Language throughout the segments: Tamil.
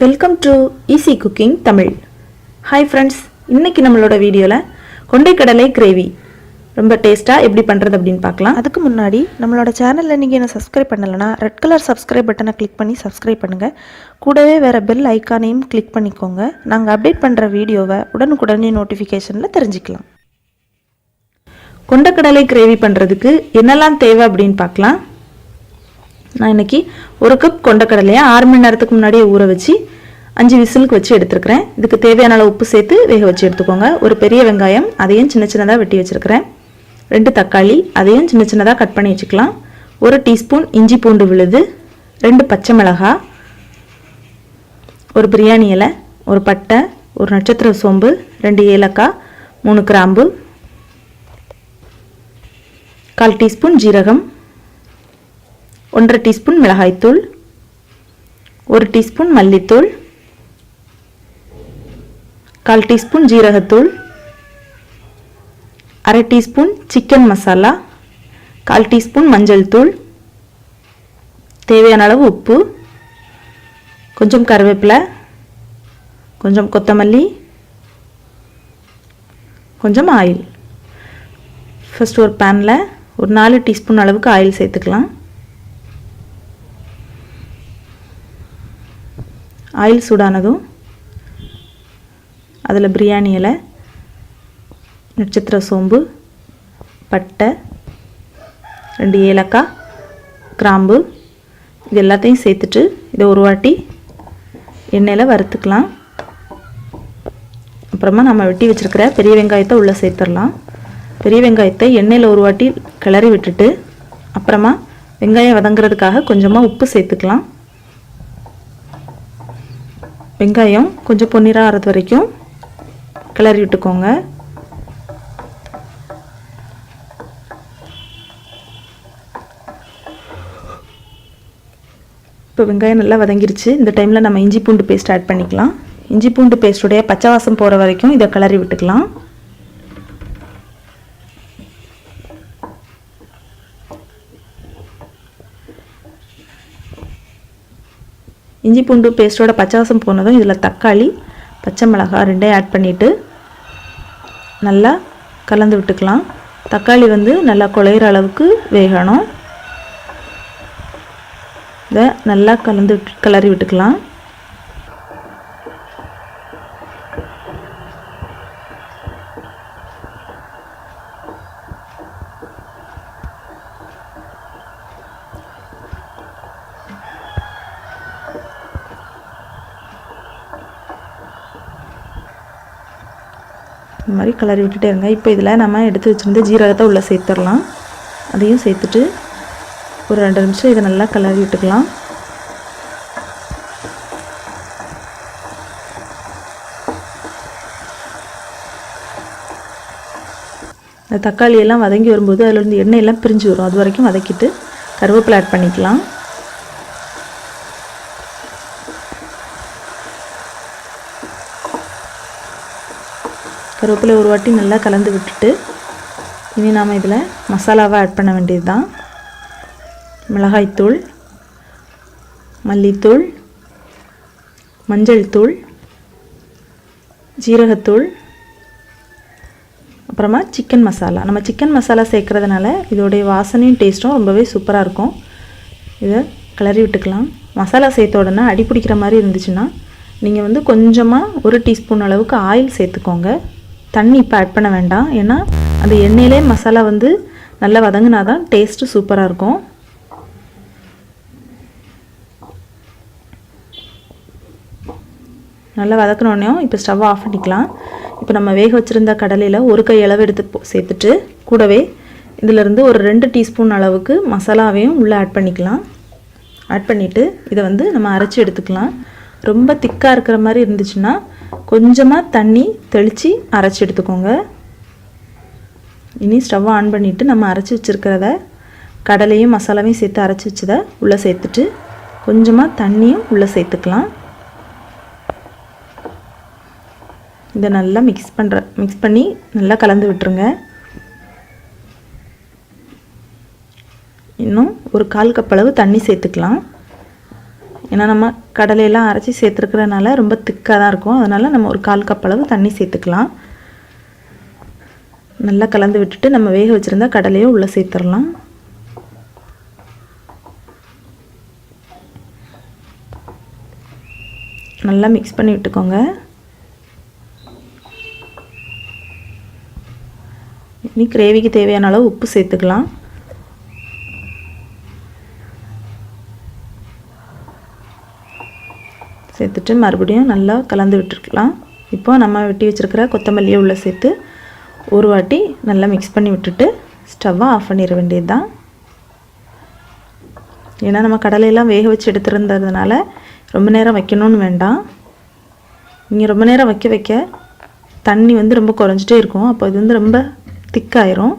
Welcome to easy cooking Tamil. Hi friends, இன்றைக்கி நம்மளோட வீடியோவில் கொண்டைக்கடலை கிரேவி ரொம்ப டேஸ்ட்டாக எப்படி பண்ணுறது அப்படின்னு பார்க்கலாம். அதுக்கு முன்னாடி நம்மளோட சேனலில் நீங்கள் என்ன சப்ஸ்கிரைப் பண்ணலைன்னா ரெட் கலர் சப்ஸ்கிரைப் பட்டனை கிளிக் பண்ணி சப்ஸ்கிரைப் பண்ணுங்கள். கூடவே வேறு பெல் ஐக்கானையும் கிளிக் பண்ணிக்கோங்க. நாங்கள் அப்டேட் பண்ணுற வீடியோவை உடனுக்குடனே நோட்டிஃபிகேஷனில் தெரிஞ்சுக்கலாம். கொண்டைக்கடலை கிரேவி பண்ணுறதுக்கு என்னெல்லாம் தேவை அப்படின்னு பார்க்கலாம். நான் இன்றைக்கி 1 கப் கொண்டைக்கடலையை 6 மணி நேரத்துக்கு முன்னாடியே ஊற வச்சு 5 விசிலுக்கு வச்சு எடுத்துருக்கிறேன். இதுக்கு தேவையான அளவு உப்பு சேர்த்து வேக வச்சு எடுத்துக்கோங்க. ஒரு பெரிய வெங்காயம், அதையும் சின்ன சின்னதாக வெட்டி வச்சுருக்கிறேன். 2 தக்காளி, அதையும் சின்ன சின்னதாக கட் பண்ணி வச்சுக்கலாம். 1 டீஸ்பூன் இஞ்சி பூண்டு விழுது, 2 பச்சை மிளகாய், ஒரு பிரியாணி இலை, ஒரு பட்டை, ஒரு நட்சத்திர சோம்பு, 2 ஏலக்காய், 3 கிராம்பு, 1/4 டீஸ்பூன் ஜீரகம், 1/2 டீஸ்பூன் மிளகாய்த்தூள், 1 டீஸ்பூன் மல்லித்தூள், 1/4 டீஸ்பூன் ஜீரகத்தூள், 1/2 டீஸ்பூன் சிக்கன் மசாலா, 1/4 டீஸ்பூன் மஞ்சள் தூள், தேவையான அளவு உப்பு, கொஞ்சம் கருவேப்பிலை, கொஞ்சம் கொத்தமல்லி, கொஞ்சம் ஆயில். ஃபர்ஸ்ட் ஒரு பேனில் ஒரு 4 டீஸ்பூன் அளவுக்கு ஆயில் சேர்த்துக்கலாம். ஆயில் சூடானதும் அதில் பிரியாணி இலை, நட்சத்திர சோம்பு, பட்டை, 2 ஏலக்காய், கிராம்பு, இது எல்லாத்தையும் சேர்த்துட்டு இதை ஒரு வாட்டி எண்ணெயில் வறுத்துக்கலாம். அப்புறமா நம்ம வெட்டி வச்சுருக்கிற பெரிய வெங்காயத்தை உள்ளே சேர்த்துடலாம். பெரிய வெங்காயத்தை எண்ணெயில் ஒரு வாட்டி கிளறி விட்டுட்டு அப்புறமா வெங்காயம் வதங்கிறதுக்காக கொஞ்சமாக உப்பு சேர்த்துக்கலாம். வெங்காயம் கொஞ்சம் பொன்னிறம் ஆகிறது வரைக்கும் கிளறி விட்டுக்கோங்க. இப்போ வெங்காயம் நல்லா வதங்கிருச்சு. இந்த டைமில் நம்ம இஞ்சி பூண்டு பேஸ்ட் ஆட் பண்ணிக்கலாம். இஞ்சி பூண்டு பேஸ்ட்டுடைய பச்சை வாசம் போகிற வரைக்கும் இதை கிளறி விட்டுக்கலாம். இஞ்சி பூண்டு பேஸ்ட்டோட பச்சை வாசம் போனதும் இதில் தக்காளி, பச்சை மிளகாய் 2 ஆட் பண்ணிவிட்டு நல்லா கலந்து விட்டுக்கலாம். தக்காளி நல்லா குழையிற அளவுக்கு வேகணும். இதை நல்லா கிளறி விட்டுக்கலாம். இந்த மாதிரி கிளறி விட்டுட்டே இருங்க. இப்போ இதில் நம்ம எடுத்து வச்சுருந்த ஜீரகத்தை உள்ளே சேர்த்துடலாம். அதையும் சேர்த்துட்டு ஒரு 2 நிமிஷம் இதை நல்லா கிளறி விட்டுக்கலாம். இந்த தக்காளியெல்லாம் வதங்கி வரும்போது அதிலிருந்து எண்ணெயெல்லாம் பிரிஞ்சு வரும். அது வரைக்கும் வதக்கிட்டு கருவேப்பிலை ஆட் பண்ணிக்கலாம். கருவேப்பிலை ஒரு வாட்டி நல்லா கலந்து விட்டுட்டு இனி நாம் இதில் மசாலாவை ஆட் பண்ண வேண்டியது தான். மிளகாய்த்தூள், மல்லித்தூள், மஞ்சள் தூள், ஜீரகத்தூள், அப்புறமா சிக்கன் மசாலா. நம்ம சிக்கன் மசாலா சேர்க்குறதுனால இதோடைய வாசனையும் டேஸ்ட்டும் ரொம்பவே சூப்பராக இருக்கும். இதை கிளறி விட்டுக்கலாம். மசாலா சேர்த்த உடனே அடி பிடிக்கிற மாதிரி இருந்துச்சுன்னா நீங்கள் கொஞ்சமாக 1 டீஸ்பூன் அளவுக்கு ஆயில் சேர்த்துக்கோங்க. தண்ணி இப்போ ஆட் பண்ண வேண்டாம். ஏன்னா அந்த எண்ணெயிலே மசாலா நல்லா வதங்கினா தான் டேஸ்ட்டு சூப்பராக இருக்கும். நல்லா வதக்கினோடனே இப்போ ஸ்டவ் ஆஃப் பண்ணிக்கலாம். இப்போ நம்ம வேக வச்சுருந்த கடலையில் 1 கை அளவு எடுத்து சேர்த்துட்டு கூடவே இதிலிருந்து ஒரு 2 டீஸ்பூன் அளவுக்கு மசாலாவையும் உள்ளே ஆட் பண்ணிக்கலாம். ஆட் பண்ணிவிட்டு இதை நம்ம அரைச்சி எடுத்துக்கலாம். ரொம்ப திக்காக இருக்கிற மாதிரி இருந்துச்சுன்னா கொஞ்சமாக தண்ணி தெளித்து அரைச்சி எடுத்துக்கோங்க. இனி ஸ்டவ் ஆன் பண்ணிவிட்டு நம்ம அரைச்சி வச்சுருக்கிறத கடலையும் மசாலாவையும் சேர்த்து அரைச்சி வச்சதை உள்ளே சேர்த்துட்டு கொஞ்சமாக தண்ணியும் உள்ளே சேர்த்துக்கலாம். இதை நல்லா மிக்ஸ் பண்ணி நல்லா கலந்து விட்டுருங்க. இன்னும் ஒரு 1/4 கப் அளவு தண்ணி சேர்த்துக்கலாம். ஏன்னா நம்ம கடலையெல்லாம் அரைச்சி சேர்த்துருக்கிறதுனால ரொம்ப திக்காக தான் இருக்கும். அதனால் நம்ம ஒரு 1/4 கப் அளவு தண்ணி சேர்த்துக்கலாம். நல்லா கலந்து விட்டுட்டு நம்ம வேக வச்சுருந்தா கடலையை உள்ளே சேர்த்துடலாம். நல்லா மிக்ஸ் பண்ணி விட்டுக்கோங்க. இனி கிரேவிக்கு தேவையான அளவு உப்பு சேர்த்துக்கலாம். சேர்த்துட்டு மறுபடியும் நல்லா கலந்து விட்டுருக்கலாம். இப்போ நம்ம வெட்டி வச்சுருக்கிற கொத்தமல்லியை உள்ளே சேர்த்து ஒரு வாட்டி நல்லா மிக்ஸ் பண்ணி விட்டுட்டு ஸ்டவ்வை ஆஃப் பண்ணிட வேண்டியது தான். ஏன்னா நம்ம கடலையெல்லாம் வேக வச்சு எடுத்துருந்ததுனால ரொம்ப நேரம் வைக்கணும்னு வேண்டாம். நீங்கள் ரொம்ப நேரம் வைக்க தண்ணி வந்து ரொம்ப குறைஞ்சிட்டே இருக்கும். அப்போ இது வந்து ரொம்ப திக்காயிரும்.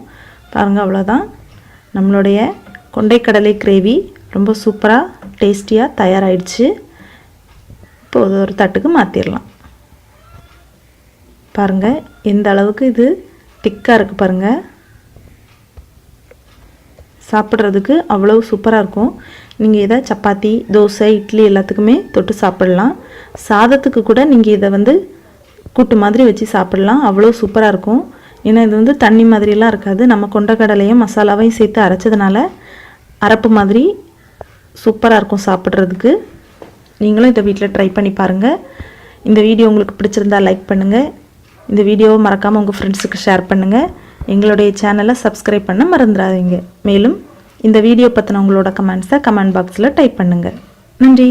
பாருங்கள், அவ்வளோதான். நம்மளுடைய கொண்டைக்கடலை கிரேவி ரொம்ப சூப்பராக டேஸ்டியாக தயாராகிடுச்சு. இப்போ ஒரு தட்டுக்கு மாற்றிடலாம். பாருங்கள் எந்த அளவுக்கு இது திக்காக இருக்குது பாருங்கள். சாப்பிட்றதுக்கு அவ்வளோ சூப்பராக இருக்கும். நீங்கள் இதை சப்பாத்தி, தோசை, இட்லி எல்லாத்துக்குமே தொட்டு சாப்பிட்லாம். சாதத்துக்கு கூட நீங்கள் இதை வந்து கூட்டு மாதிரி வச்சு சாப்பிட்லாம். அவ்வளோ சூப்பராக இருக்கும். ஏன்னா இது வந்து தண்ணி மாதிரிலாம் இருக்காது. நம்ம கொண்டக்கடலையும் மசாலாவையும் சேர்த்து அரைச்சதுனால அரப்பு மாதிரி சூப்பராக இருக்கும் சாப்பிட்றதுக்கு. நீங்களும் இதை வீட்டில் ட்ரை பண்ணி பாருங்கள். இந்த வீடியோ உங்களுக்கு பிடிச்சிருந்தா லைக் பண்ணுங்கள். இந்த வீடியோவை மறக்காமல் உங்கள் ஃப்ரெண்ட்ஸுக்கு ஷேர் பண்ணுங்கள். எங்களுடைய சேனலை சப்ஸ்கிரைப் பண்ண மறந்துடாதீங்க. மேலும் இந்த வீடியோ பற்றின உங்களோட கமெண்ட்ஸை கமெண்ட் பாக்ஸில் டைப் பண்ணுங்கள். நன்றி.